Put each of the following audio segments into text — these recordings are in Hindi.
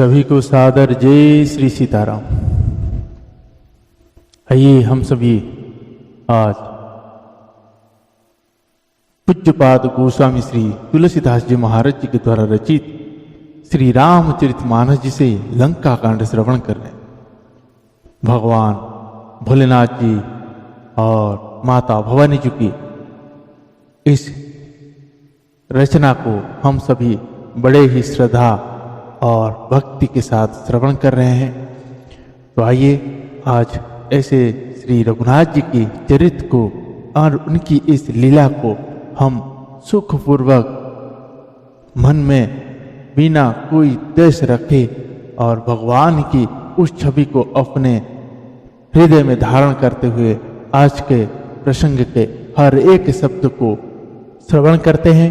सभी को सादर जय श्री सीताराम। आइए हम सभी आज पूज्यपाद गोस्वामी श्री तुलसीदास जी महाराज जी के द्वारा रचित श्री रामचरितमानस जी से लंका कांड श्रवण कर रहे हैं। भगवान भोलेनाथ जी और माता भवानी जी की इस रचना को हम सभी बड़े ही श्रद्धा और भक्ति के साथ श्रवण कर रहे हैं। तो आइए आज ऐसे श्री रघुनाथ जी के चरित्र को और उनकी इस लीला को हम सुखपूर्वक मन में बिना कोई द्वेष रखे और भगवान की उस छवि को अपने हृदय में धारण करते हुए आज के प्रसंग के हर एक शब्द को श्रवण करते हैं,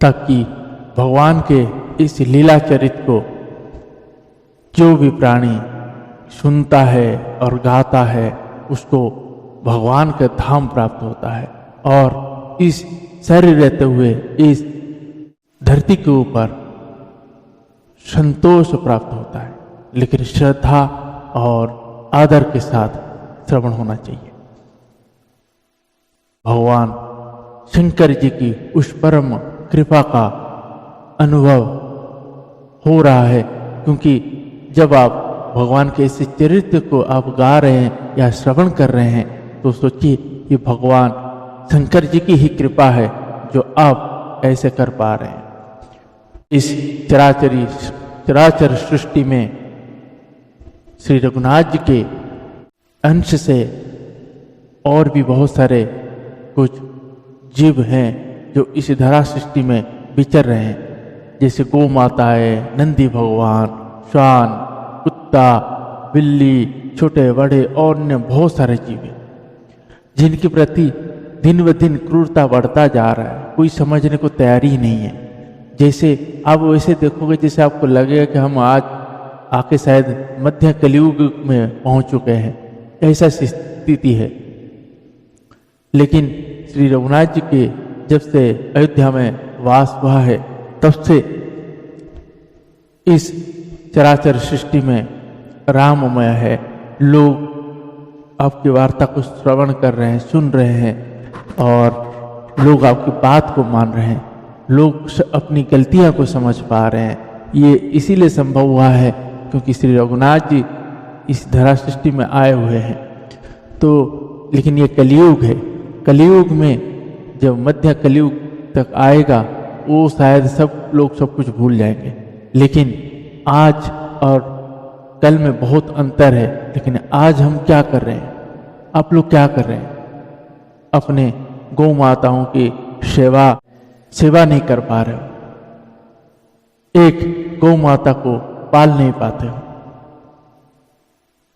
ताकि भगवान के इस लीला चरित्र को जो भी प्राणी सुनता है और गाता है उसको भगवान का धाम प्राप्त होता है और इस शरीर रहते हुए इस धरती के ऊपर संतोष प्राप्त होता है, लेकिन श्रद्धा और आदर के साथ श्रवण होना चाहिए। भगवान शंकर जी की उस परम कृपा का अनुभव हो रहा है, क्योंकि जब आप भगवान के इस चरित्र को आप गा रहे हैं या श्रवण कर रहे हैं तो सोचिए ये भगवान शंकर जी की ही कृपा है जो आप ऐसे कर पा रहे हैं। इस चराचर सृष्टि में श्री रघुनाथ जी के अंश से और भी बहुत सारे कुछ जीव हैं जो इस धरा सृष्टि में विचर रहे हैं, जैसे गौ माताएं, नंदी भगवान, श्वान, कुत्ता, बिल्ली, छोटे बड़े और अन्य बहुत सारे जीव हैं जिनके प्रति दिन ब दिन क्रूरता बढ़ता जा रहा है। कोई समझने को तैयारी ही नहीं है। जैसे आप वैसे देखोगे जैसे आपको लगेगा कि हम आज आके शायद मध्य कलयुग में पहुंच चुके हैं, ऐसा स्थिति है। लेकिन श्री रघुनाथ जी के जब से अयोध्या में वास हुआ है तब से इस चराचर सृष्टि में राममय है। लोग आपकी वार्ता को श्रवण कर रहे हैं, सुन रहे हैं और लोग आपकी बात को मान रहे हैं। लोग अपनी गलतियां को समझ पा रहे हैं। ये इसीलिए संभव हुआ है क्योंकि श्री रघुनाथ जी इस धरा सृष्टि में आए हुए हैं। तो लेकिन ये कलयुग है। कलयुग में जब मध्य कलयुग तक आएगा वो शायद सब लोग सब कुछ भूल जाएंगे, लेकिन आज और कल में बहुत अंतर है। लेकिन आज हम क्या कर रहे हैं, आप लोग क्या कर रहे हैं? अपने गौ माताओं की सेवा नहीं कर पा रहे हो, एक गौ माता को पाल नहीं पाते हो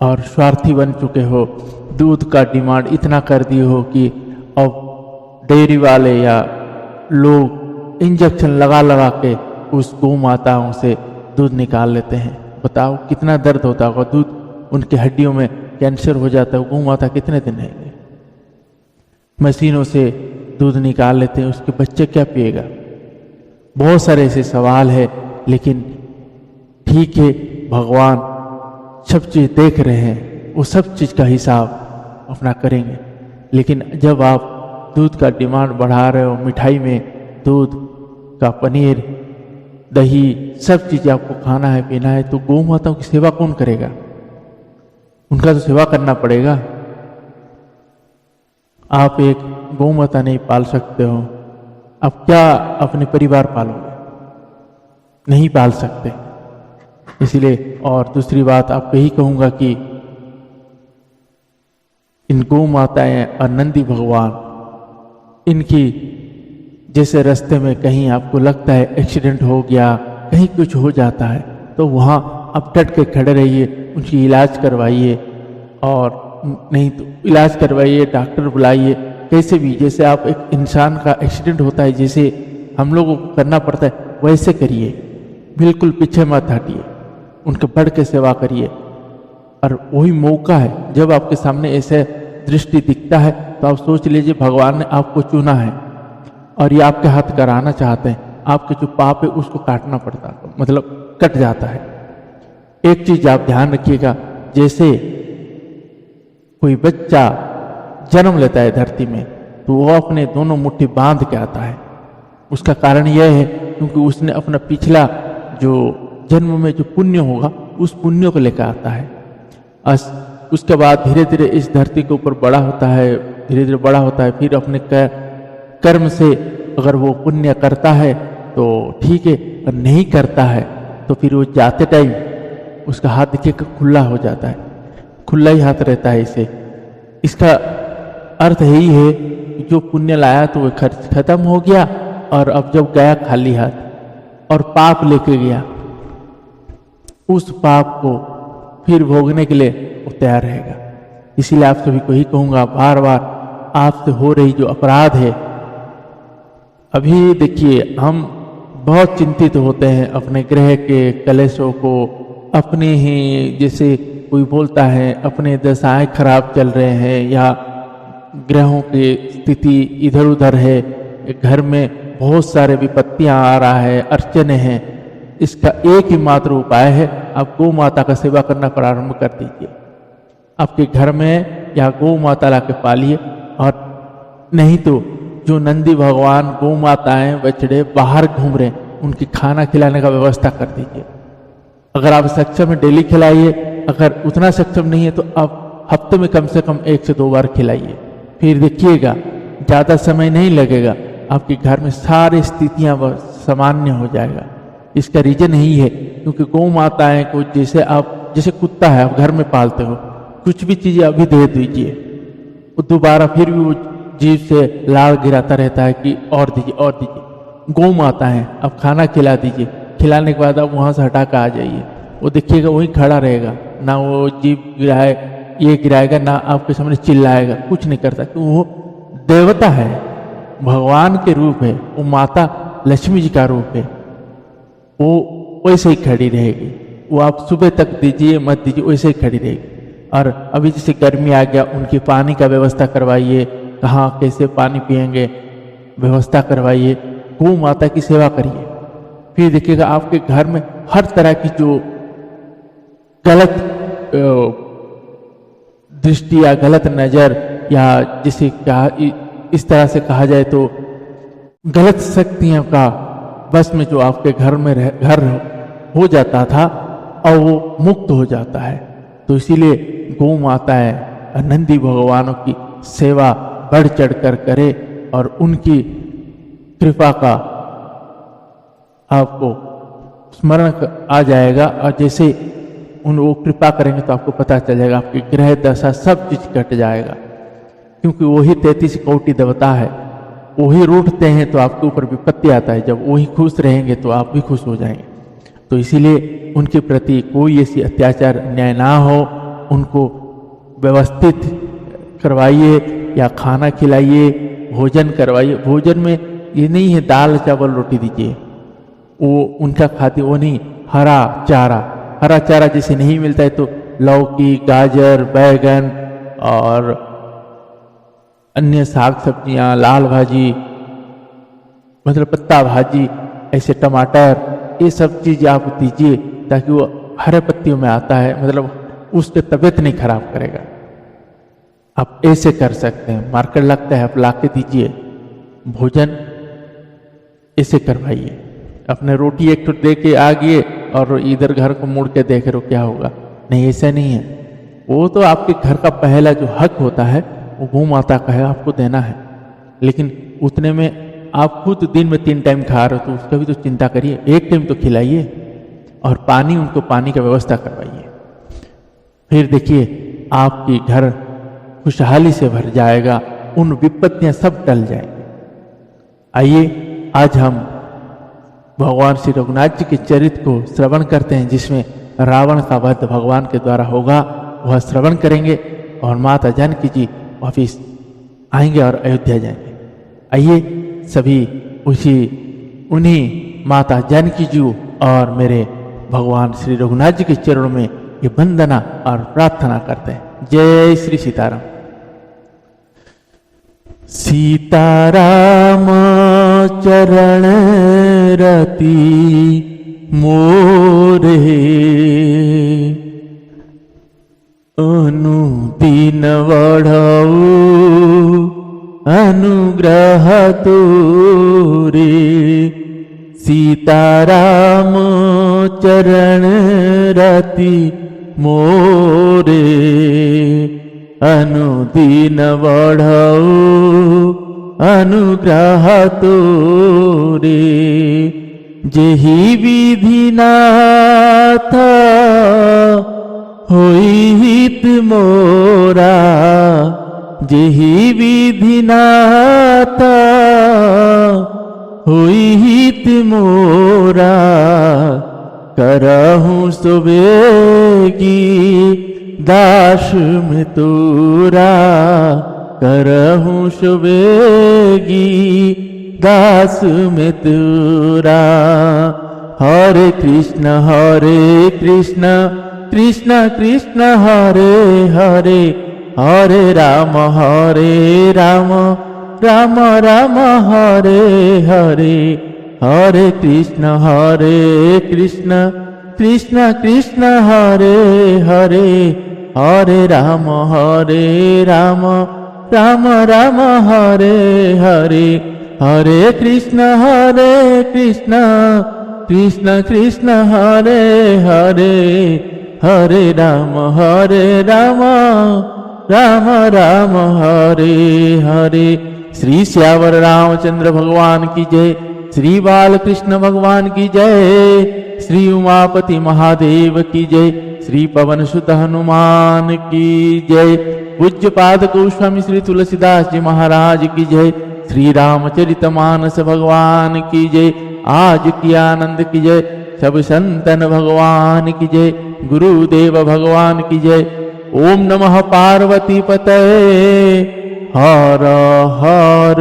और स्वार्थी बन चुके हो। दूध का डिमांड इतना कर दिए हो कि अब डेयरी वाले या लोग इंजेक्शन लगा लगा के उस गौ माताओं से दूध निकाल लेते हैं। बताओ कितना दर्द होता होगा। दूध उनके हड्डियों में कैंसर हो जाता है। गौ माता कितने दिन रहेंगे? मशीनों से दूध निकाल लेते हैं, उसके बच्चे क्या पिएगा? बहुत सारे ऐसे सवाल है। लेकिन ठीक है, भगवान सब चीज़ देख रहे हैं, वो सब चीज़ का हिसाब अपना करेंगे। लेकिन जब आप दूध का डिमांड बढ़ा रहे हो, मिठाई में दूध का पनीर, दही, सब चीज़ें आपको खाना है, पीना है, तो गौ माताओं की सेवा कौन करेगा? उनका तो सेवा करना पड़ेगा। आप एक गौ माता नहीं पाल सकते हो, आप क्या अपने परिवार पालोगे? नहीं पाल सकते। इसलिए और दूसरी बात आपको यही कहूँगा कि इन गौ माताएं और नंदी भगवान, इनकी जैसे रास्ते में कहीं आपको लगता है एक्सीडेंट हो गया, कहीं कुछ हो जाता है, तो वहाँ आप डट के खड़े रहिए, उनकी इलाज करवाइए। और नहीं तो इलाज करवाइए, डॉक्टर बुलाइए, कैसे भी। जैसे आप एक इंसान का एक्सीडेंट होता है जैसे हम लोगों को करना पड़ता है, वैसे करिए। बिल्कुल पीछे मत हटिए, उनके बढ़ के सेवा करिए। और वही मौका है जब आपके सामने ऐसे दृष्टि दिखता है तो आप सोच लीजिए भगवान ने आपको चुना है और ये आपके हाथ कराना चाहते हैं। आपके जो पाप है उसको काटना पड़ता, मतलब कट जाता है। एक चीज आप ध्यान रखिएगा, जैसे कोई बच्चा जन्म लेता है धरती में तो वो अपने दोनों मुट्ठी बांध के आता है। उसका कारण यह है क्योंकि उसने अपना पिछला जो जन्म में जो पुण्य होगा उस पुण्य को लेकर आता है। उसके बाद धीरे धीरे इस धरती के ऊपर बड़ा होता है, धीरे धीरे बड़ा होता है, फिर अपने कर्म से अगर वो पुण्य करता है तो ठीक है, और नहीं करता है तो फिर वो जाते टाइम उसका हाथ देखिए खुला हो जाता है, खुला ही हाथ रहता है। इसे इसका अर्थ यही है कि जो पुण्य लाया तो वो खर्च खत्म हो गया, और अब जब गया खाली हाथ और पाप लेके गया, उस पाप को फिर भोगने के लिए वो तैयार रहेगा। इसीलिए आप सभी को ही कहूंगा, बार बार आपसे हो रही जो अपराध है, अभी देखिए हम बहुत चिंतित होते हैं अपने ग्रह के कलेशों को, अपने ही जैसे कोई बोलता है अपने दशाएं खराब चल रहे हैं या ग्रहों की स्थिति इधर उधर है, घर में बहुत सारे विपत्तियां आ रहा है, अड़चने हैं। इसका एक ही मात्र उपाय है, आप गौ माता का सेवा करना प्रारंभ कर दीजिए। आपके घर में या गौ माता ला के पालिए, और नहीं तो जो नंदी भगवान गौ माताएं बछड़े बाहर घूम रहे उनकी खाना खिलाने का व्यवस्था कर दीजिए। अगर आप सक्षम है डेली खिलाइए, अगर उतना सक्षम नहीं है तो आप हफ्ते में कम से कम 1 से 2 बार खिलाइए। फिर देखिएगा ज़्यादा समय नहीं लगेगा, आपके घर में सारी स्थितियां सामान्य हो जाएगा। इसका रीजन यही है क्योंकि गौ माताएं को जैसे कुत्ता है आप घर में पालते हो, कुछ भी चीज़ें अभी दे दीजिए, वो दोबारा फिर भी वो जीभ से लाड़ गिराता रहता है कि और दीजिए और दीजिए। गौ माता है, आप खाना खिला दीजिए, खिलाने के बाद आप वहाँ से हटा कर आ जाइए, वो देखिएगा वहीं खड़ा रहेगा, ना वो जीभ गिराएगा ना आपके सामने चिल्लाएगा, कुछ नहीं करता। क्यों? वो देवता है, भगवान के रूप है, वो माता लक्ष्मी जी का रूप है, वो वैसे ही खड़ी रहेगी। वो आप सुबह तक दीजिए मत दीजिए, वैसे ही खड़ी रहेगी। और अभी जैसे गर्मी आ गया, उनकी पानी का व्यवस्था करवाइए, कहाँ कैसे पानी पिएंगे व्यवस्था करवाइए, गौ माता की सेवा करिए। फिर देखिएगा आपके घर में हर तरह की जो गलत दृष्टि या गलत नजर या जिसे क्या इस तरह से कहा जाए तो गलत शक्तियों का बस में जो आपके घर में घर हो जाता था और वो मुक्त हो जाता है। तो इसीलिए गौ माताएं नंदी भगवानों की सेवा बढ़ चढ़ कर करे और उनकी कृपा का आपको स्मरण आ जाएगा। और जैसे वो कृपा करेंगे तो आपको पता चल जाएगा, आपकी ग्रह दशा सब चीज कट जाएगा। क्योंकि वही 33 कोटि देवता है, वही रूठते हैं तो आपके ऊपर विपत्ति आता है, जब वही खुश रहेंगे तो आप भी खुश हो जाएंगे। तो इसीलिए उनके प्रति कोई ऐसी अत्याचार अन्याय ना हो, उनको व्यवस्थित करवाइए या खाना खिलाइए, भोजन करवाइए। भोजन में ये नहीं है दाल चावल रोटी दीजिए, वो उनका खाते वो नहीं, हरा चारा जैसे नहीं मिलता है तो लौकी, गाजर, बैगन और अन्य साग सब्जियां, लाल भाजी मतलब पत्ता भाजी, ऐसे टमाटर, ये सब चीज़ आप दीजिए ताकि वो हरे पत्तियों में आता है, मतलब उसकी तबीयत नहीं खराब करेगा। आप ऐसे कर सकते हैं। मार्केट लगता है आप ला के दीजिए, भोजन ऐसे करवाइए। अपने रोटी एक तो दे के आ गए और इधर घर को मुड़ के देख रहे हो क्या होगा, नहीं ऐसा नहीं है। वो तो आपके घर का पहला जो हक होता है वो गौ माता का है, आपको देना है। लेकिन उतने में आप खुद दिन में 3 टाइम खा रहे हो तो उसका भी तो चिंता करिए, 1 टाइम तो खिलाइए और उनको पानी का व्यवस्था करवाइए। फिर देखिए आपकी घर खुशहाली से भर जाएगा, उन विपत्तियां सब टल जाएंगी। आइए आज हम भगवान श्री रघुनाथ जी के चरित्र को श्रवण करते हैं, जिसमें रावण का वध भगवान के द्वारा होगा, वह श्रवण करेंगे और माता जानकी जी वापिस आएंगे और अयोध्या जाएंगे। आइए सभी उन्हीं माता जानकी जी और मेरे भगवान श्री रघुनाथ जी के चरणों में ये वंदना और प्रार्थना करते हैं। जय श्री सीताराम। सीताराम चरण रति मोर रे अनुदिन बढ़ाऊ अनुग्रह तोरे सीताराम चरण रति मोरे अनुदिन बढ़ाऊ अनुग्रह तोरे जेहि विधि नाथ होई हित मोरा जेहि विधि नाथ होई हित मोरा करहूँ सुबेगी दास में तोरा करहूँ सुबेगी दास में तोरा हरे कृष्ण कृष्ण कृष्ण हरे हरे हरे राम राम राम हरे हरे हरे कृष्ण कृष्ण कृष्ण हरे हरे हरे राम राम हरे हरे हरे कृष्ण कृष्ण कृष्ण हरे हरे हरे राम राम हरे हरे। श्री श्यावर रामचंद्र भगवान की जय, श्री बालकृष्ण भगवान की जय, श्री उमापति महादेव की जय, श्री पवन सुत हनुमान की जय, पूज्य पाद गोस्वामी श्री तुलसीदास जी महाराज की जय, श्री रामचरितमानस भगवान की जय, आज की आनंद की जय, सब संतन भगवान की जय, गुरुदेव भगवान की जय। ओम नमः पार्वती पतये हर हर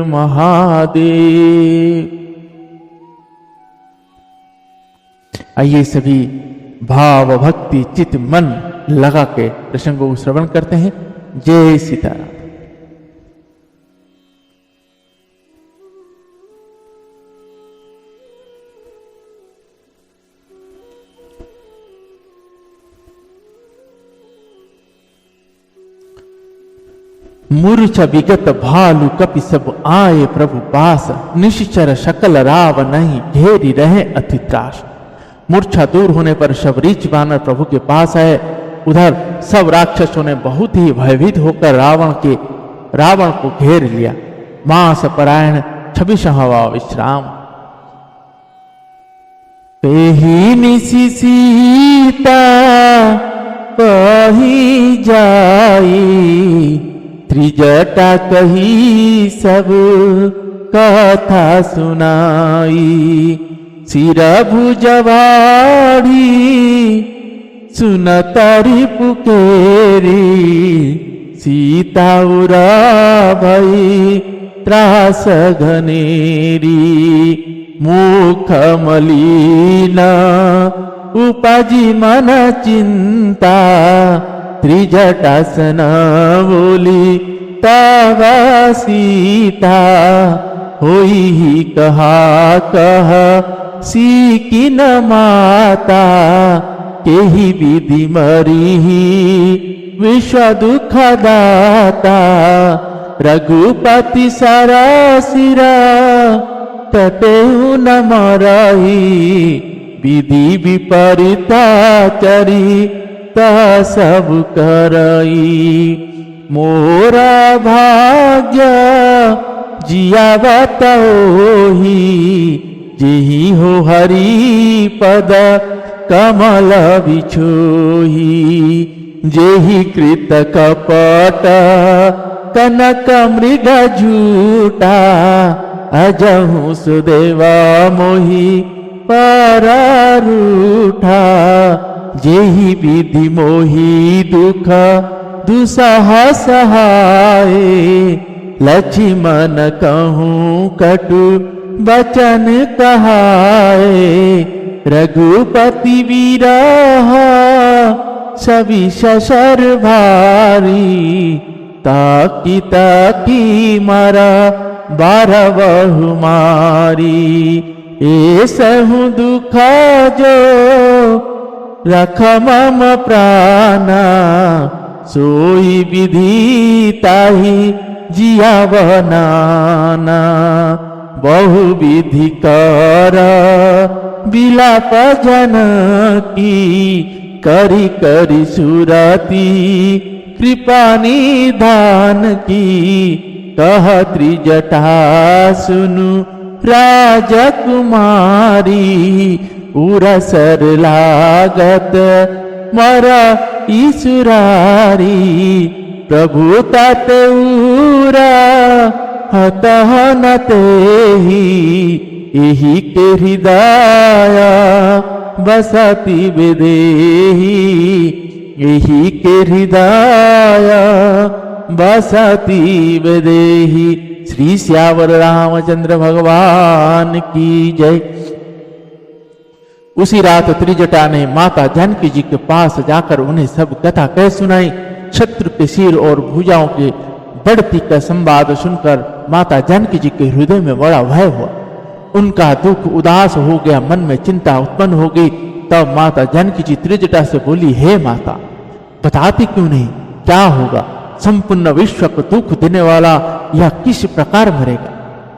महादेव। आइए सभी भाव भक्ति चित मन लगा के प्रसंगों को श्रवण करते हैं। जय सीताराम। मूर्छा विगत भालू कपि सब आए प्रभु पास, निश्चर शकल राव नहीं घेरी रहे अति त्रास। मूर्छा दूर होने पर सब रीछ बानर प्रभु के पास आए। उधर सब राक्षसों ने बहुत ही भयभीत होकर रावण को घेर लिया। मास परायण 26 हवा विश्राम। पेही निसी सीता पही जाई, त्रिजटा कही सब कथा सुनाई। सिर भुजवाड़ी सुनतारी पुकेरी, सीता उरा भई त्रास घनेरी। मुख मलिना उपजी मन चिंता, त्रिजटासन बोली तव सीता। होई ही कह सीकिन माता, केही विधि मरी विश्व दुख दाता। रघुपति सारा सिरा तटेहु न मरही, विधि विपरीता चरी ता सब करई। मोरा भाग्य जियावत होही, जेहि हो हरि पद कमल बिछोही। जेहि कृत कपट कनक मृग झूठा, अजहु सुदेवा मोहि परारूठा। जेहि विधि मोहि दुख दुसह सहाय, लक्ष्मण कहूँ कटु बचन कहाए। रघुपति विरह सभी ससर भारी, ताकी ताकी मारा 12 बहु मारी। ए सहु दुख जो रख मम प्राण, सोई विधि ताहि जियावनाना। बहु विधि कर बिलाप जन की, करी करी सुरती कृपा निधान की। कह त्रिजटा सुनु राजकुमारी, उरसर लागत मर ईसुरारी। प्रभु तात उरा हतः न तेहि, एहि के हृदय बसति विदेहि। एहि के हृदय बसति विदेहि। श्री श्यावर रामचंद्र भगवान की जय। उसी रात त्रिजटा ने माता जानकी जी के पास जाकर उन्हें सब कथा कह सुनाई। शत्रु के सिर और भुजाओं के बढ़ती का संवाद सुनकर माता जानकी जी के हृदय में बड़ा भय हुआ। उनका दुख उदास हो गया, मन में चिंता उत्पन्न हो गई। तब माता जानकी जी त्रिजटा से बोली, हे माता, बताती क्यों नहीं, क्या होगा? संपूर्ण विश्व को दुख देने वाला यह किस प्रकार मरेगा?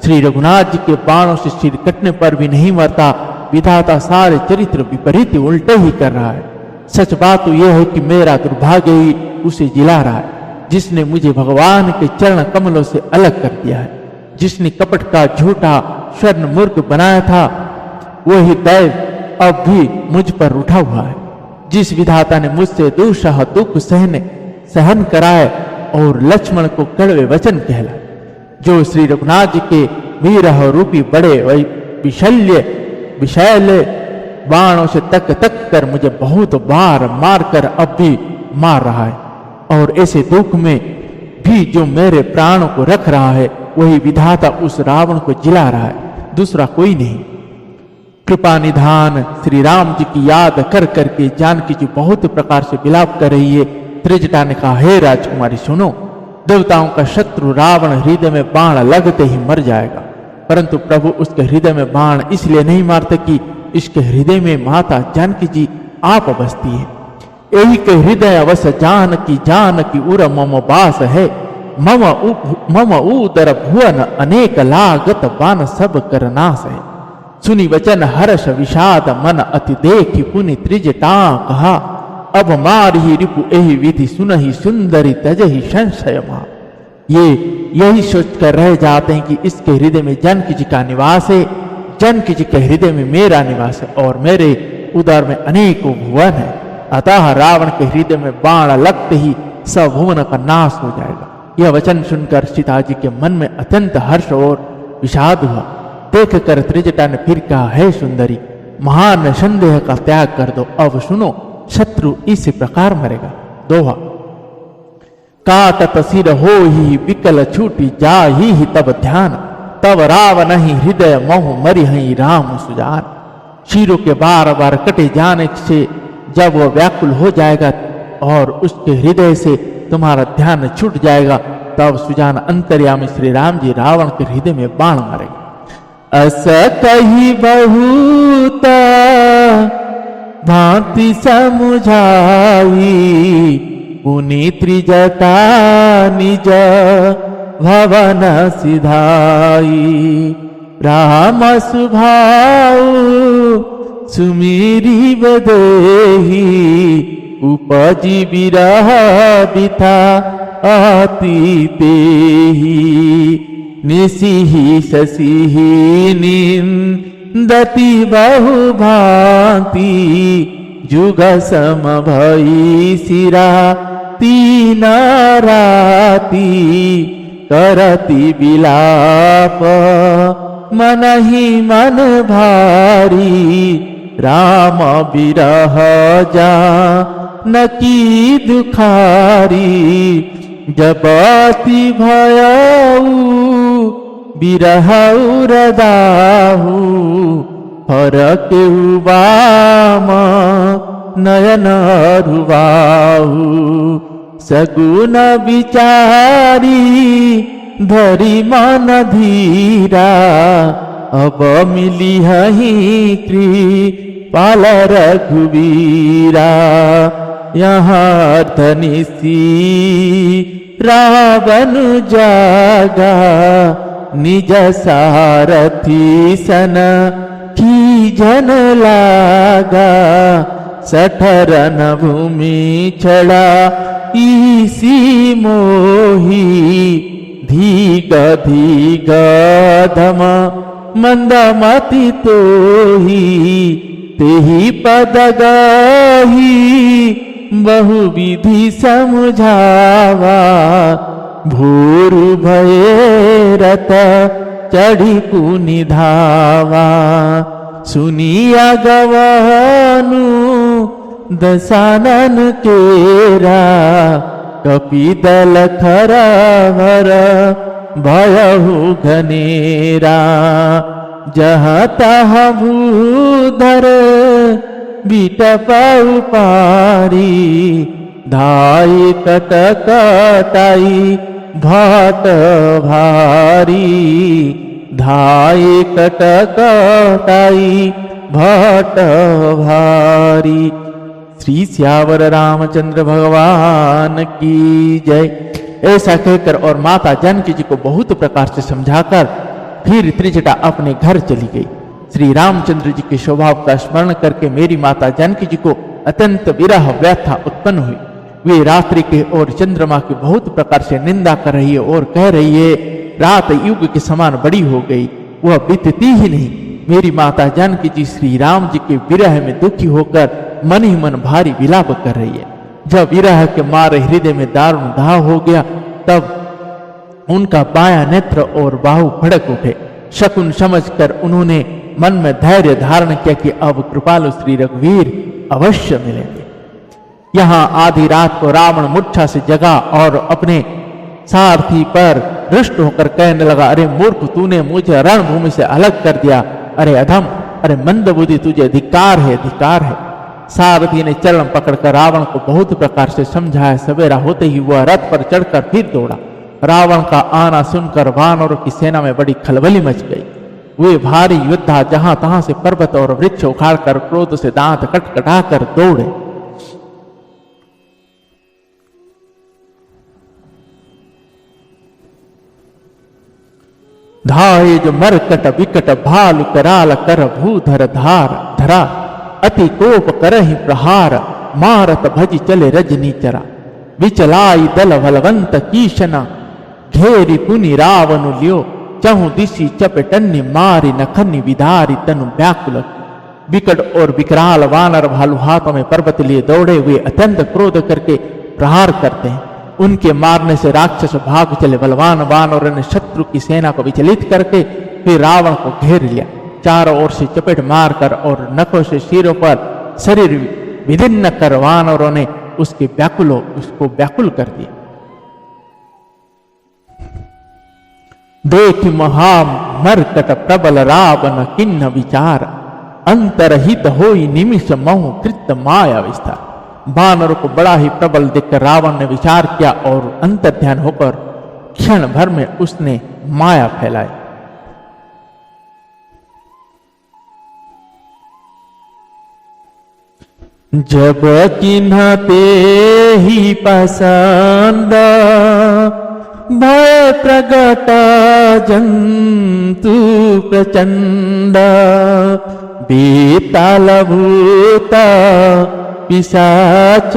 श्री रघुनाथ जी के बाणों से सिर कटने पर भी नहीं मरता। विधाता सारे चरित्र विपरीत उल्टे ही कर रहा है। सच बात तो यह है कि मेरा दुर्भाग्य ही उसे जिला रहा है, जिसने मुझे भगवान के चरण कमलों से अलग कर दिया है। जिसने कपट का झूठा स्वर्ण मूर्ख बनाया था, वही दैव अब भी मुझ पर उठा हुआ है। जिस विधाता ने मुझसे दुस्सह दुख सहन कराए और लक्ष्मण को कड़वे वचन कहला, जो श्री रघुनाथ जी के वीरह रूपी बड़े विशैल बाणों से तक कर मुझे बहुत बार मारकर अब भी मार रहा है, और ऐसे दुख में भी जो मेरे प्राणों को रख रहा है, वही विधाता उस रावण को जिला रहा है, दूसरा कोई नहीं। कृपा निधान श्री राम जी की याद कर करके जानकी जी बहुत प्रकार से विलाप कर रही है। त्रिजटा ने कहा, हे राजकुमारी सुनो, देवताओं का शत्रु रावण हृदय में बाण लगते ही मर जाएगा, परंतु प्रभु उसके हृदय में बाण इसलिए नहीं मारते कि इसके हृदय में माता जानकी जी आप बसती है। यही के हृदय अवस जानकी उर मम बास है। मम उदर भुवन अनेक लागत बान सब कर नाश है। सुनी वचन हर्ष विषाद मन अति देखी पुनि त्रिजटा कहा, अब मार ही रिपु एहि विधि सुनहि सुंदरी तजहि संशय मा। ये यही सोचकर रह जाते हैं कि इसके हृदय में जानकी जी का निवास है, जानकी जी के हृदय में मेरा निवास है, और मेरे उदर में अनेकों भुवन है। अतः रावण के हृदय में बाण लगते ही सब भुवन का नाश हो जाएगा। यह वचन सुनकर सीता जी के मन में अत्यंत हर्ष और विषाद हुआ। देख कर त्रिजटा ने फिर कहा, हे सुंदरी, महान संदेह का त्याग कर दो। अब सुनो, शत्रु इस प्रकार मरेगा। दोहा, काटत सिर हो ही विकल छूटी जा ही तब ध्यान, तब रावण ही हृदय मोह मरि ही राम सुजान। शीरों के बार बार कटे जाने से जब वह व्याकुल हो जाएगा और उसके हृदय से तुम्हारा ध्यान छूट जाएगा, तब सुजान अंतर्यामी श्री राम जी रावण के हृदय में बाण मारेंगे। अस कही बहुत भांति समुझाई, पुनि त्रिजटा निज भवन सिधाई। राम सुभाऊ सुमिरी बदेही, उपजी विरह बिथा आती तेही। निसिहि शशिहि निंदति बहु भांति, जुग सम भई सिरा तीन राती। करती विलाप मन ही मन भारी, राम विरह जानकी दुखारी। जबति भयऊ विरह उरदाहु, फरकेहु वाम नयन रुवाहु। सगुन विचारी धरि मन धीरा, अब मिली हही कृपाल रघुवीरा। यहाँ धनिसी रावण जागा, निज सारथी सन की जन लागा। सठरन भूमि छड़ा इसी मोही, धीग धीग धम मंदमति तोही। तेहि पद गाही बहुविधि समझावा, भूर भये रत चढ़ी पुनि धावा। सुनिया गवानु दसानन केरा, कपिदल खरावर भयहु घनेरा। जहाँ तहाँ भूधर बिटपउ पारी, धाई कट कटाई भाट भारी। धाई कट कटाई भाट भारी। श्री श्यावर रामचंद्र भगवान की जय। ऐसा कहकर और माता जानकी जी को बहुत प्रकार से समझाकर फिर त्रिजटा अपने घर चली गई। श्री रामचंद्र जी के स्वभाव का स्मरण करके मेरी माता जानकी जी को अत्यंत विरह व्यथा उत्पन्न हुई। वे रात्रि के और चंद्रमा की बहुत प्रकार से निंदा कर रही है और कह रही है रात युग के समान बड़ी हो गई, वह बीतती ही नहीं। मेरी माता जानकी जी श्री राम जी के विरह में दुखी होकर मन ही मन भारी विलाप कर रही है। जब विरह के मारे हृदय में दारुण घाव हो गया, तब उनका बायां नेत्र और बाहु फड़क उठे। शकुन समझकर उन्होंने मन में धैर्य धारण किया कि अब कृपालु श्री रघुवीर अवश्य मिलेंगे। यहाँ आधी रात को रावण मूर्छा से जगा और अपने सारथी पर रुष्ट होकर कहने लगा, अरे मूर्ख, तूने मुझे रणभूमि से अलग कर दिया। अरे अधम, अरे मंदबुद्धि, तुझे धिक्कार है, धिक्कार है। सारथी ने चरण पकड़कर रावण को बहुत प्रकार से समझाया। सवेरा होते ही वह रथ पर चढ़कर फिर दौड़ा। रावण का आना सुनकर वानरों की सेना में बड़ी खलबली मच गई। वे भारी योद्धा जहां तहां से पर्वत और वृक्ष उखाड़कर क्रोध से दांत कटकटाकर दौड़े। धाये जो मरकट विकट भालु कराल कर भूधर धार धरा। अति कोप करहि प्रहार, मारत भजी चले रजनी चरा। विचलाई दल बलवंत कीशना, घेरी पुनि रावण लियो। चहु दिशि चपटन्नी मारी, नखन्नी विधारी तनु व्याकुल। विकट और विकराल वानर भालू हाथों में पर्वत लिए दौड़े हुए अत्यंत क्रोध करके प्रहार करते हैं। उनके मारने से राक्षस भाग चले। बलवान वानरों ने शत्रु की सेना को विचलित करके फिर रावण को घेर लिया। चारों ओर से चपेट मारकर और नखों से सिरों पर शरीर विदीर्ण कर वानरों ने उसको व्याकुल कर दिया। देख महा मरकट प्रबल रावण किन्न विचार, अंतरहित होई निमिष महु कृत माया विस्तार। वानरों को बड़ा ही प्रबल देखकर रावण ने विचार किया और अंतर्ध्यान होकर क्षण भर में उसने माया फैलाई। जब चिन्हते ही पसंद, भय प्रगट जंतु प्रचंड। बेताल भूत पिशाच,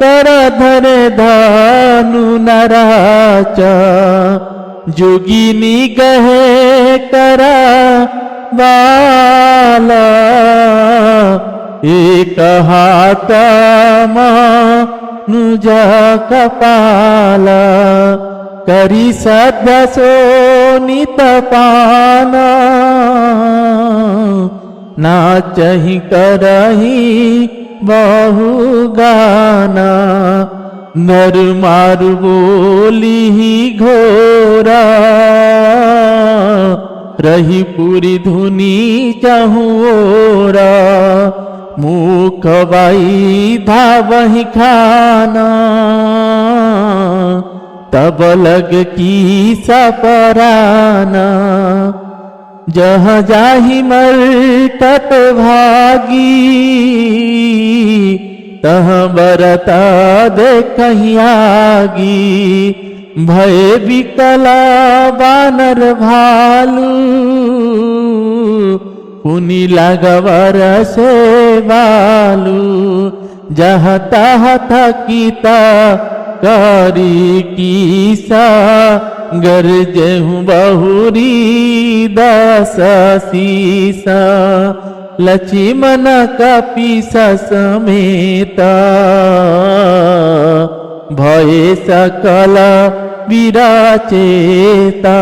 कर धरे धनु नराच। जोगिनी गहे करा बाला, एक हाथ मनुजा कपाला। करी सद्य सोनित पाना, नाचहि करहि बहु गाना। नर मारु बोली घोरा, रही पूरी धुनी चहुओरा। मुख बाई धावहि खाना, तब लग की सपराना। जहाँ जाहि मरकट भागी, तहाँ बरता देखहि आगी। भय विकला बानर भालू, पुनि लगवर से बालू। जहाँ तहाँ थकीता करी कीसा, गरजेहूँ बहुरी दस सीसा। लक्ष्मण कपीसा समेता, भय सकल विराचेता।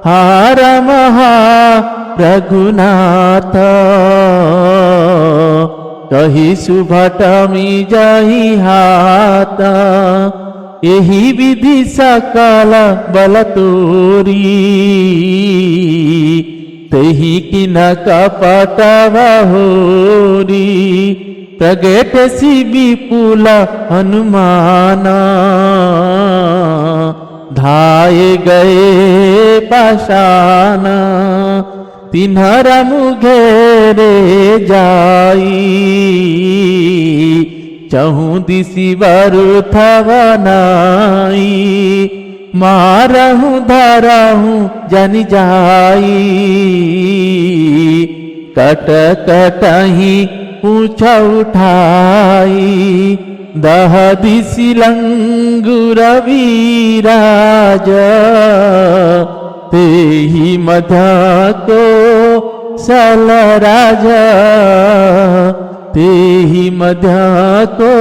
हार महा रघुनाथ, कही सुभटमी जाहि हाथ। यही विधि सकल बल तोरी, तेहि किन कपट बहोरी। प्रगट सी विपुल हनुमान, धाये गए पाषाण। तिन्हर मुघेरे जाई, चहु दिशि बरुथ बनाई। मारहूँ धरहूँ जन जाई, कट कटही पूछ उठाई। दह दिशि लंगुर वीराज, तेहि मध्य को सल राजा। तेहि मध्य को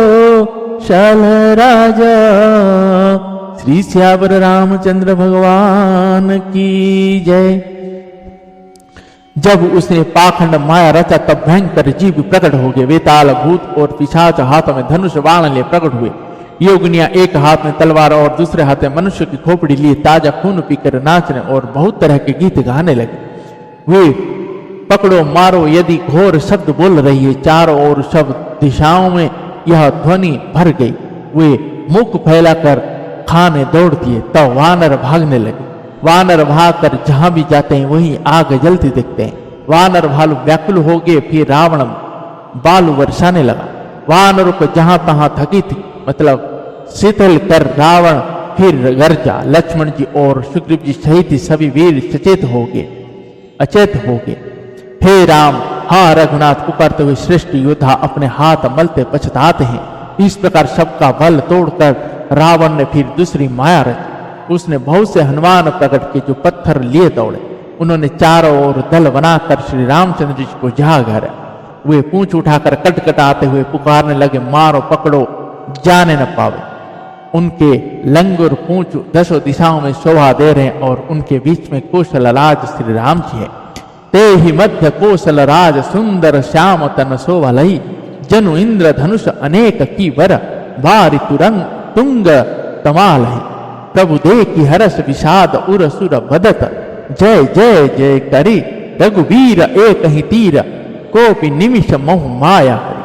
सल राजा। श्री श्यावर रामचंद्र भगवान की जय। जब उसने पाखंड माया रचा तब भयंकर जीव प्रकट हो गए। वेताल भूत और पिशाच हाथों में धनुष बाण लिए प्रकट हुए। योगिनियां एक हाथ में तलवार और दूसरे हाथ में मनुष्य की खोपड़ी लिए ताजा खून पीकर नाचने और बहुत तरह के गीत गाने लगे। वे पकड़ो मारो यदि घोर शब्द बोल रही है। चारों ओर शब्द दिशाओं में यह ध्वनि भर गई। वे मुख फैलाकर खाने दौड़ दिए। तब वानर भागने लगे। वानर भागकर जहां भी जाते हैं वहीं आग जलती दिखते हैं। वानर भालू व्याकुल हो गए। फिर रावण बालू बरसाने लगा। वानरों को जहां तहां थकी थी मतलब शीतल कर रावण फिर गर्जा। लक्ष्मण जी और सुग्रीव जी सहित सभी वीर सचेत हो गए, अचेत हो गए। हे राम, हाँ रघुनाथ पुकारते हुए श्रेष्ठ योद्धा अपने हाथ मलते पछताते हैं। इस प्रकार सबका बल तोड़कर रावण ने फिर दूसरी माया रची। उसने बहुत से हनुमान प्रकट किए जो पत्थर लिए दौड़े। उन्होंने चारों ओर दल बनाकर श्री रामचंद्र जी को जा घेरा। वे पूंछ उठाकर कटकटाते हुए पुकारने लगे, मारो पकड़ो जाने न पावे। उनके लंगुर पूंछ दसों दिशाओं में शोभा दे रहे हैं और उनके बीच में कौशल राज श्री राम जी है। ते ही मध्य कौशल राज सुंदर श्याम तन शोभा लई। जनु इंद्र धनुष अनेक की वर, बारि तुरंग तुंग तमाल है। प्रभु देखी हरस विषाद उर सुर बदत, जय जय जय करी रघुवीर एक ही तीर, कोपि निमिष मोह माया हरि।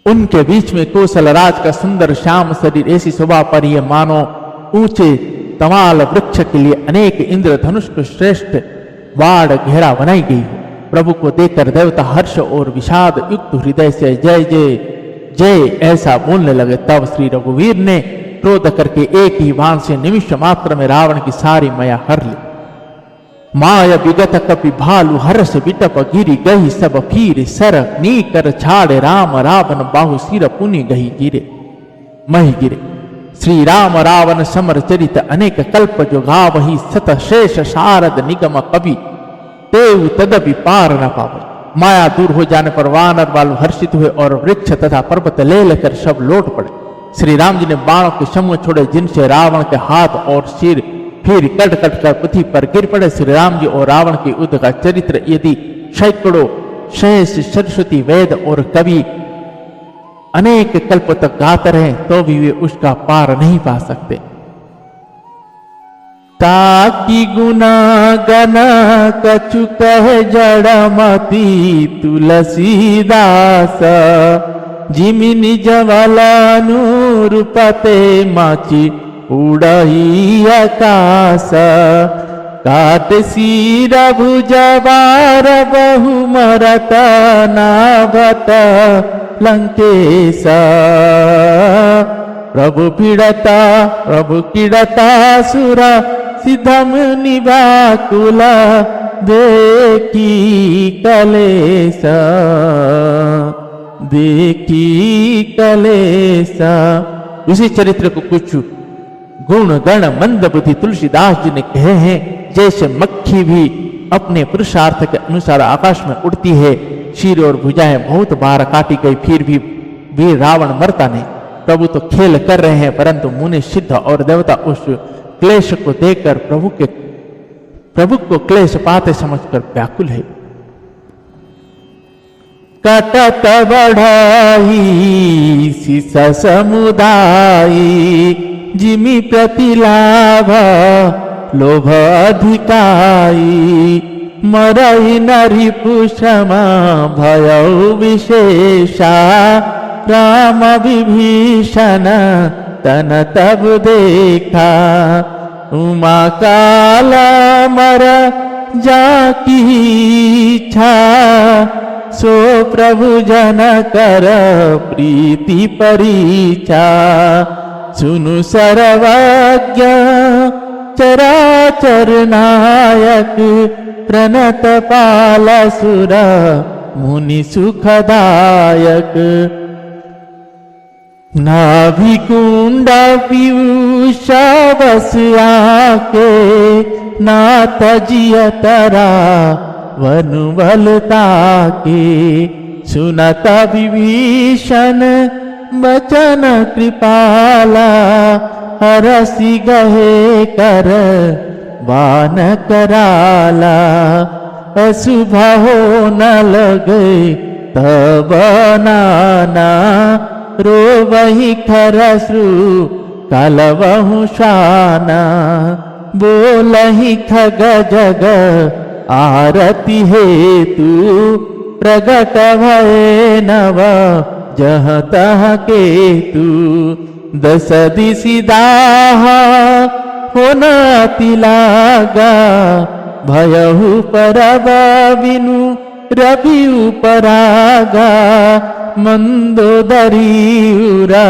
उनके बीच में कौशल राज का सुंदर श्याम शरीर ऐसी शोभा पर ये मानो ऊंचे तमाल वृक्ष के लिए अनेक इंद्र धनुष को श्रेष्ठ वाड़ घेरा बनाई गई हो। प्रभु को देखकर देवता हर्ष और विषाद युक्त हृदय से जय जय जय ऐसा बोलने लगे। तब श्री रघुवीर ने क्रोध करके एक ही बाण से निमिष मात्र में रावण की सारी माया हर ली। माया विगत कपि भालू हर्ष विटप गिरी गही सब फिर सर नी कर छाड़े राम रावण बाहु सिर पुनि गही गिरे मही गिरे। श्री राम रावण समर चरित अनेक कल्प जो गावही सत शेष शारद निगम कवि तेव तदपि पार न पावे। माया दूर हो जाने पर वानर बालू हर्षित हुए और वृक्ष तथा पर्वत ले लेकर सब लौट पड़े। श्री राम जी ने बाणों के समूह छोड़े जिनसे रावण के हाथ और सिर फिर कट कट कर पृथ्वी पर गिर पड़े। श्री राम जी और रावण के युद्ध का चरित्र यदि सैकड़ों शेष सरस्वती वेद और कवि अनेक कल्प तक गाते रहे तो भी वे उसका पार नहीं पा सकते। ताकि गुना गना कछु कह जड़मती तुलसीदास, जिमिनि जवला नूर पते माची उड़ही आकाश। काट सिर भुजबार बहु मरत नाभत लंकेश प्रभु पीड़ता सुर सिद्धम निवाकुल देखी कलेश। उसी चरित्र को कुछ गुण गण मंद बुद्धि तुलसीदास जी ने कहे हैं। जैसे मक्खी भी अपने पुरुषार्थ के अनुसार आकाश में उड़ती है, सिर और भुजाएं बहुत बार काटी गई, फिर भी रावण मरता नहीं। प्रभु तो खेल कर रहे हैं, परंतु मुनि सिद्ध और देवता उस क्लेश को देखकर प्रभु को क्लेश पाते समझकर व्याकुल है। कटत बढ़ाई शिष समुदायी जिमि प्रतिलाभ लोभ अधिकाई मरई नरि पुषमा भयौ विशेषा राम विभीषण तन तब देखा उमा काल मर जाकी इच्छा सो प्रभु जन कर प्रीति परीक्षा सुनु सर्वज्ञ चराचर नायक प्रणत पाल सुर मुनि सुखदायक नाभि कुंड पीयूष बस आके नाथ जिय तरा वनुबलता के सुनत विभीषण बचन कृपाला हरसि गहे कर बान कराला अशुभ हो न लगे तब नाना रो वही खरसु कलवहु शाना बोलहि खग जग आरती हेतु प्रगट भये नव जह तह केतु दस दिशि दाहा होन अति लागा भयहु परब बिनु रवि उपरागा मंदोदरी उरा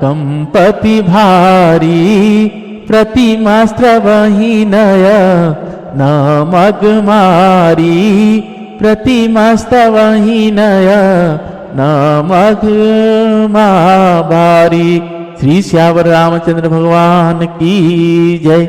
कंपति भारी प्रतिमास्त्र वही नय नामग मारी प्रतिमास्त्र वही नय नामग मारी। श्री श्यावर रामचंद्र भगवान की जय।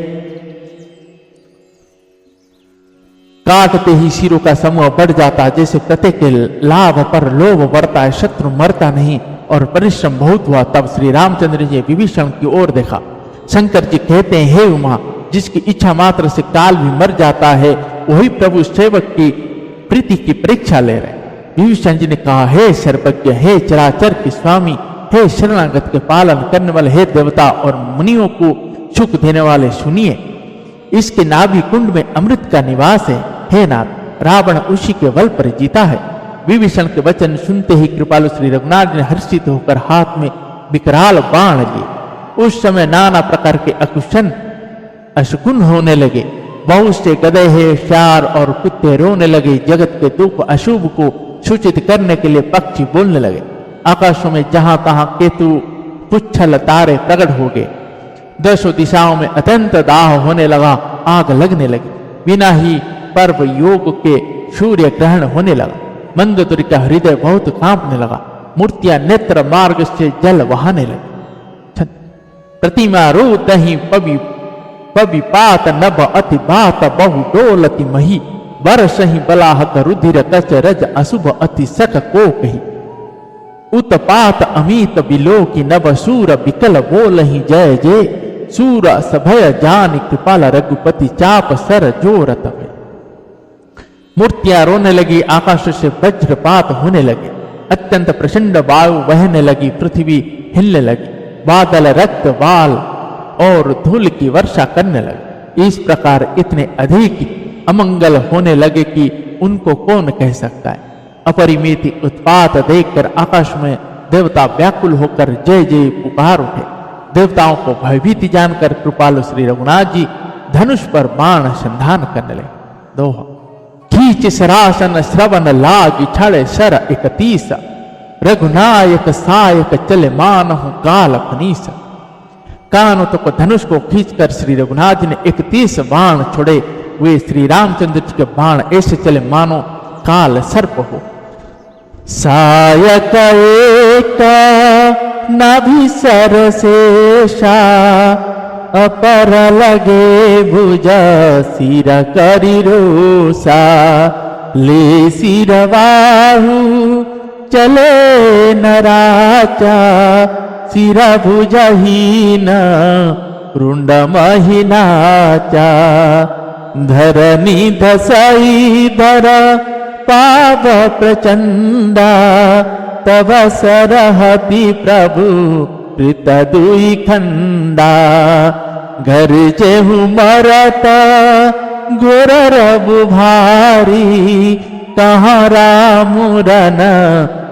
काटते ही सिरों का समूह बढ़ जाता, जैसे कते के लाभ पर लोभ बढ़ता है, शत्रु मरता नहीं और परिश्रम बहुत हुआ। तब श्री रामचंद्र जी विभीषण की ओर देखा। शंकर जी कहते हैं, हे उमा, जिसकी इच्छा मात्र से काल भी मर जाता है, वही प्रभु सेवक की प्रीति की परीक्षा ले रहे। विभीषण जी ने कहा, हे सर्वज्ञ, हे चराचर के स्वामी, हे शरणागत के पालन करने वाले, हे देवता और मुनियों को सुख देने वाले, सुनिए, इसके नाभि कुंड में अमृत का निवास है। हे नाथ, रावण उसी के बल पर जीता है। विभीषण के वचन सुनते ही कृपालु श्री रघुनाथ ने हर्षित होकर हाथ में विकराल बाण लिए। उस समय नाना प्रकार के अशकुन होने लगे। बहुत से गधे, श्यार और कुत्ते रोने लगे। जगत के दुख अशुभ को सूचित करने के लिए पक्षी बोलने लगे। आकाशों में जहां तहां केतु पुच्छल तारे प्रकट हो गए। दसों दिशाओं में अत्यंत दाह होने लगा, आग लगने लगी। बिना ही पर्व योग के सूर्य ग्रहण होने लगा। मंदोदरी का हृदय बहुत कांपने लगा। मूर्तियां नेत्र मार्ग से जल बहाने लगी। प्रतिमा रो दही पवि पात नभ अति बात बहु डोलति मही बरसहि बलाहक रुधिर कच रज अशुभ अति सक को कही उत्पात अमित बिलो की नभ सूर बिकल बोलहि जय जय सूर सभय जान कृपाल रघुपति चाप सर जोरत है। मूर्तियां रोने लगी, आकाश से वज्रपात होने लगे, अत्यंत प्रचंड वायु बहने लगी, पृथ्वी हिलने लगी, बादल रक्त बाल और धूल की वर्षा करने लगे। इस प्रकार इतने अधिक अमंगल होने लगे कि उनको कौन कह सकता है। अपरिमित उत्पात देखकर आकाश में देवता व्याकुल होकर जय जय पुकार उठे। देवताओं को भयभीति जानकर कृपालु श्री रघुनाथ जी धनुष पर बाण संधान करने लगे। दोहा खींच सरासन श्रवण लाग छड़ सर 31 रघुनायक सायक चले मानहु काल फनीसा। कानों तक धनुष को खींचकर श्री रघुनाथ जी ने 31 बाण छोड़े। वे श्री रामचंद्र जी के बाण ऐसे चले मानो काल सर्प हो। सायक एक नाभि सरसेशा अपर लगे भुजा सिर करी रोसा। ले सिर बाहु चले नराचा सिर भुजहीन रुंड महिनाचा। धरनी धसई धर पाव प्रचंडा तब सरहति प्रभु प्रीत दुई खंडा। घर जेहु मरत घोर रबु भारी कहाँ रामुरन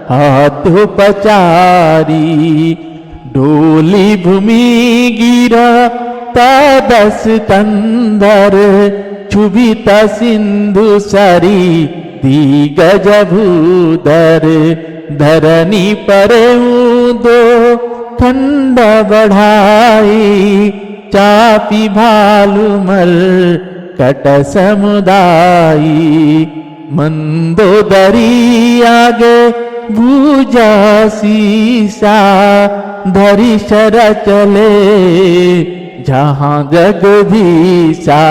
हाथु पचारी। डोली भूमि गिरा तदस कंदर क्षुभित सिंधु सरी दिगज भूधर। धरनी परे दो खंड बढ़ाई चापी भालुमल कट समुदायी। मंदोदरी आगे भूजा सीसा धरी शर चले जहां जगदीशा।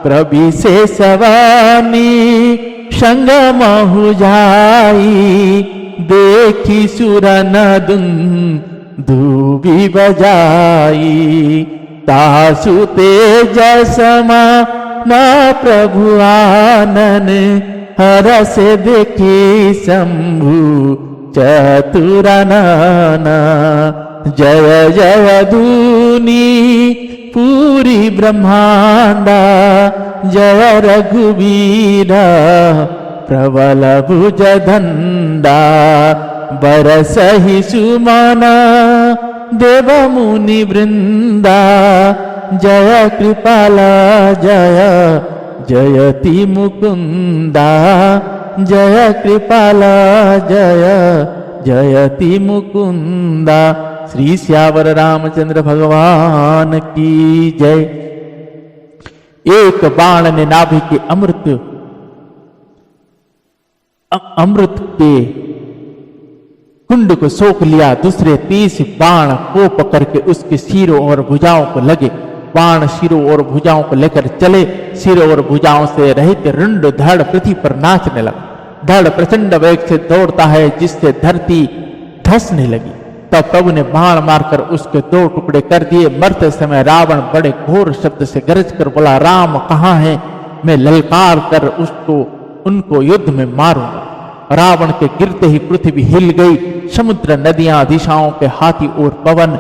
प्रभि से सवानी संग महु जाई देखी सुर नदुन धूबी बजाई। तासु तेजसमा न प्रभु आनन हर से देखी शंभु चतुरानना। जय जय धूनी पूरी ब्रह्मांडा जय रघुवीरा प्रबल भुज धंडा। बरसहि सुमना देव मुनि वृंदा जय कृपाला जय जयति मुकुंदा। जय कृपाला जय जयति मुकुंदा। श्री श्यावर रामचंद्र भगवान की जय। एक बाण ने नाभि के अमृत के कुंड को सोख लिया। दूसरे 30 बाण कोप करके उसके सिरों और भुजाओं को लगे। बाण सिरों और भुजाओं को लेकर चले। सिरों और भुजाओं से रहित रुंड धड़ पृथ्वी पर नाचने लगा। धड़ प्रचंड वेग से दौड़ता है जिससे धरती धंसने लगी। तब प्रभु ने बाण मारकर उसके 2 टुकड़े कर दिए। मरते समय रावण बड़े घोर शब्द से गरज कर बोला, राम कहाँ है? मैं ललकार कर उनको युद्ध में मारूंगा। रावण के गिरते ही पृथ्वी हिल गई। समुद्र, नदियां, दिशाओं के हाथी और पवन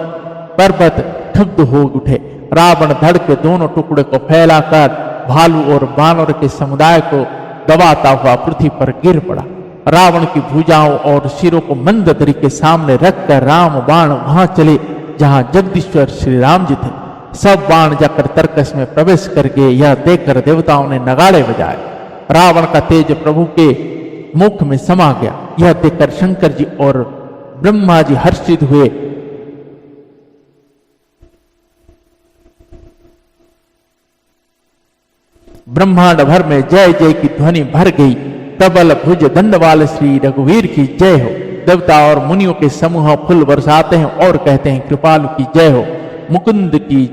पर्वत क्षुब्ध हो उठे। रावण धड़ के दोनों टुकड़े को फैलाकर भालू और बानर के समुदाय को दबाता हुआ पृथ्वी पर गिर पड़ा। रावण की भुजाओं और सिरों को मंदोदरी के सामने रखकर राम बाण वहां चले जहां जगदीश्वर श्री राम जी थे। सब बाण जाकर तर्कस में प्रवेश कर गए। यह देखकर देवताओं ने नगाड़े बजाए। रावण का तेज प्रभु के मुख में समा गया। यह देखकर शंकर जी और ब्रह्मा जी हर्षित हुए। ब्रह्मांड भर में जय जय की ध्वनि भर गई। प्रबल भुज दंड वाले श्री रघुवीर की जय हो। देवता और मुनियों के समूह फूल बरसाते हैं और कहते हैं कृपालु की जय हो, मुकुंद की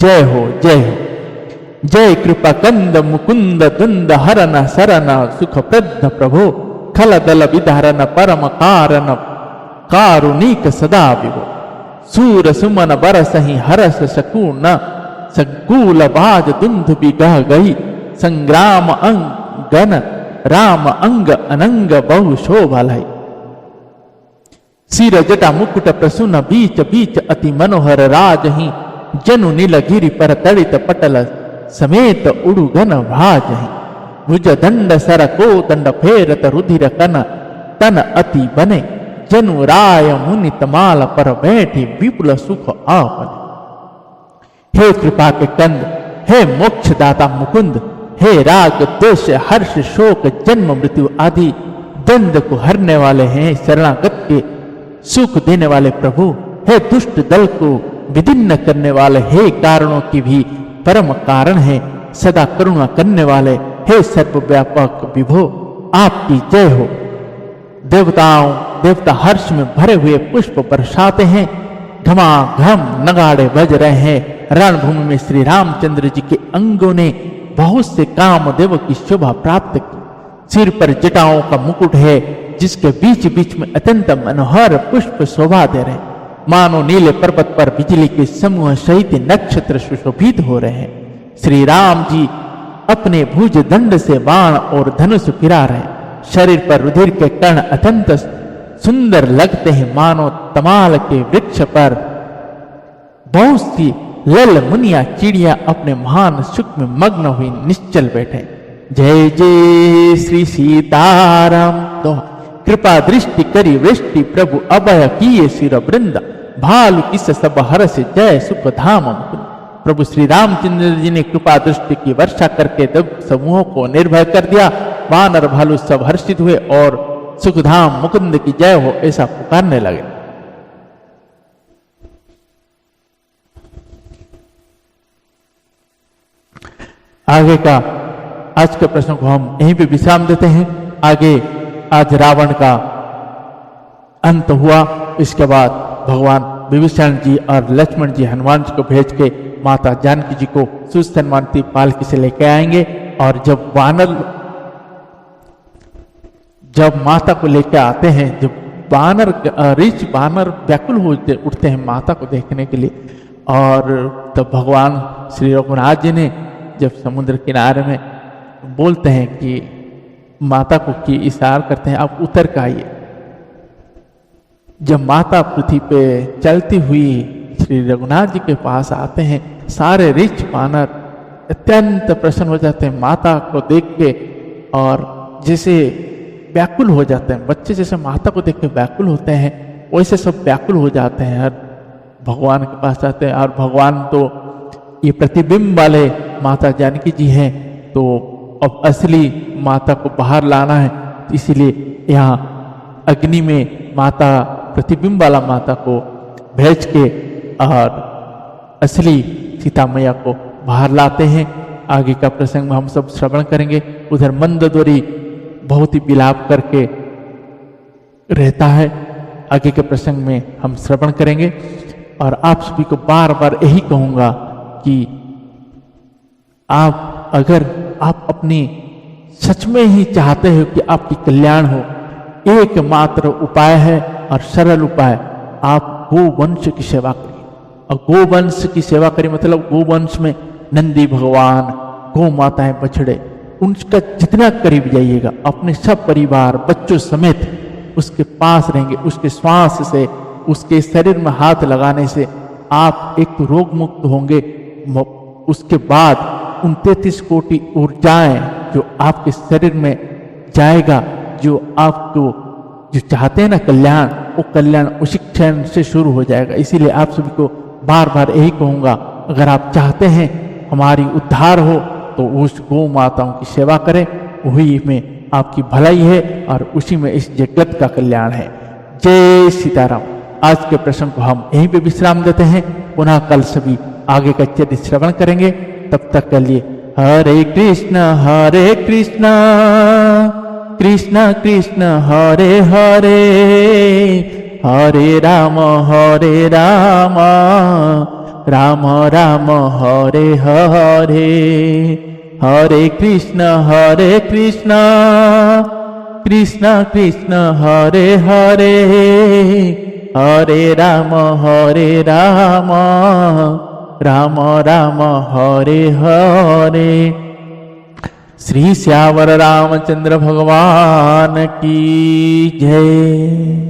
जय हो, जय हो। जय कृपा कंद मुकुंद दुंद हरन सरन सुखप्रद प्रभो खल दल विधारन परम कारण कारुणिक सदा विभो। सूर सुमन बरसहि हरस सकून संकूल बाज दुंदुबि गह गई। संग्राम अंगन राम अंग अनंग बहु शोभा लाई। सिर जटा मुकुट प्रसून बीच बीच अति मनोहर राजहि। जनु नील गिरि पर तड़ित पटल समेत उड़ुगन भाजहि। भुज दंड सर को दंड फेरत रुधिर कन तन अति बने। जनु राय मुनि तमाल पर बैठे विपुल सुख आपने। हे कृपा के कंद, हे मोक्षदाता मुकुंद, हे राग द्वेष हर्ष शोक जन्म मृत्यु आदि द्वंद्व को हरने वाले हैं शरणागत के सुख देने वाले प्रभु, हे दुष्ट दल को विदीर्ण करने वाले, हे कारणों की भी परम कारण है, सदा करुणा करने वाले, हे सर्वव्यापक विभो, आपकी जय हो। देवता हर्ष में भरे हुए पुष्प बरसाते हैं, घमाघम नगाड़े बज रहे हैं। रणभूमि में श्री रामचंद्र जी के अंगों ने बहुत से कामदेव की शोभा प्राप्त की। सिर पर जटाओं का मुकुट है, जिसके बीच बीच में अत्यंत मनोहर पुष्प शोभा दे रहे, मानो नीले पर्वत पर बिजली के समूह सहित नक्षत्र सुशोभित हो रहे हैं। श्री राम जी अपने भुज दंड से बाण और धनुष फिरा रहे, शरीर पर रुधिर के कण अत्यंत सुंदर लगते हैं, मानो तमाल के वृक्ष पर बहुत सी लल मुनिया चिड़िया अपने महान सुख में मग्न हुई निश्चल बैठे। जय जय श्री सीताराम। तो कृपा दृष्टि करी वृष्टि प्रभु अभय किए सिर वृंद, भालु किस सब हर्ष जय सुख धाम मुकुंद। प्रभु श्री रामचंद्र जी ने कृपा दृष्टि की वर्षा करके देव समूहों को निर्भय कर दिया। वानर भालू सब हर्षित हुए और सुखधाम मुकुंद की जय हो ऐसा पुकारने लगे। आगे का आज के प्रश्न को हम यहीं पे विश्राम देते हैं। आगे आज रावण का अंत हुआ, इसके बाद भगवान विभीषण जी और लक्ष्मण जी हनुमान जी को भेज के माता जानकी जी को सुसम्मानित पालकी से लेके आएंगे। और जब माता को लेकर आते हैं, जब ऋषि बानर व्याकुल हो उठते हैं माता को देखने के लिए, और तब भगवान श्री रघुनाथ जी ने जब समुद्र किनारे में बोलते हैं कि माता को की इशारा करते हैं, आप उतर के आइए। जब माता पृथ्वी पे चलती हुई श्री रघुनाथ जी के पास आते हैं, सारे ऋषि बानर अत्यंत प्रसन्न हो जाते हैं माता को देख के, और जैसे व्याकुल हो जाते हैं। बच्चे जैसे माता को देख के व्याकुल होते हैं, वैसे सब व्याकुल हो जाते हैं, हर भगवान के पास आते हैं। और भगवान तो ये प्रतिबिंब वाले माता जानकी जी हैं, तो अब असली माता को बाहर लाना है, तो इसीलिए यहाँ अग्नि में माता प्रतिबिंब वाला माता को भेज के और असली सीता मैया को बाहर लाते हैं। आगे का प्रसंग में हम सब श्रवण करेंगे। उधर मंदोदरी बहुत ही विलाप करके रहता है, आगे के प्रसंग में हम श्रवण करेंगे। और आप सभी को बार बार यही कहूँगा कि अगर आप अपनी सच में ही चाहते हो कि आपकी कल्याण हो, एकमात्र उपाय है और सरल उपाय, आप गोवंश की सेवा करिए। और गोवंश की सेवा करिए मतलब गोवंश में नंदी भगवान, गौ माताएं, बछड़े, उनका जितना करीब जाइएगा, अपने सब परिवार बच्चों समेत उसके पास रहेंगे, उसके श्वास से, उसके शरीर में हाथ लगाने से आप एक तो रोग मुक्त होंगे। उसके बाद उन 33 कोटि ऊर्जाएं जो आपके शरीर में जाएगा, जो आपको जो चाहते हैं ना कल्याण, वो कल्याण उसी क्षण से शुरू हो जाएगा। इसीलिए आप सभी को बार बार यही कहूँगा, अगर आप चाहते हैं हमारी उद्धार हो तो उस गौ माताओं की सेवा करें, वही में आपकी भलाई है और उसी में इस जगत का कल्याण है। जय सीताराम। आज के प्रश्न को हम यहीं पे विश्राम देते हैं, पुनः कल सभी आगे का चरित्र श्रवण करेंगे। तब तक के लिए हरे कृष्ण कृष्ण कृष्ण हरे हरे, हरे राम राम राम हरे हरे, हरे कृष्ण कृष्ण कृष्ण हरे हरे, हरे राम राम राम हरे हरे। श्री श्यावर रामचंद्र भगवान की जय।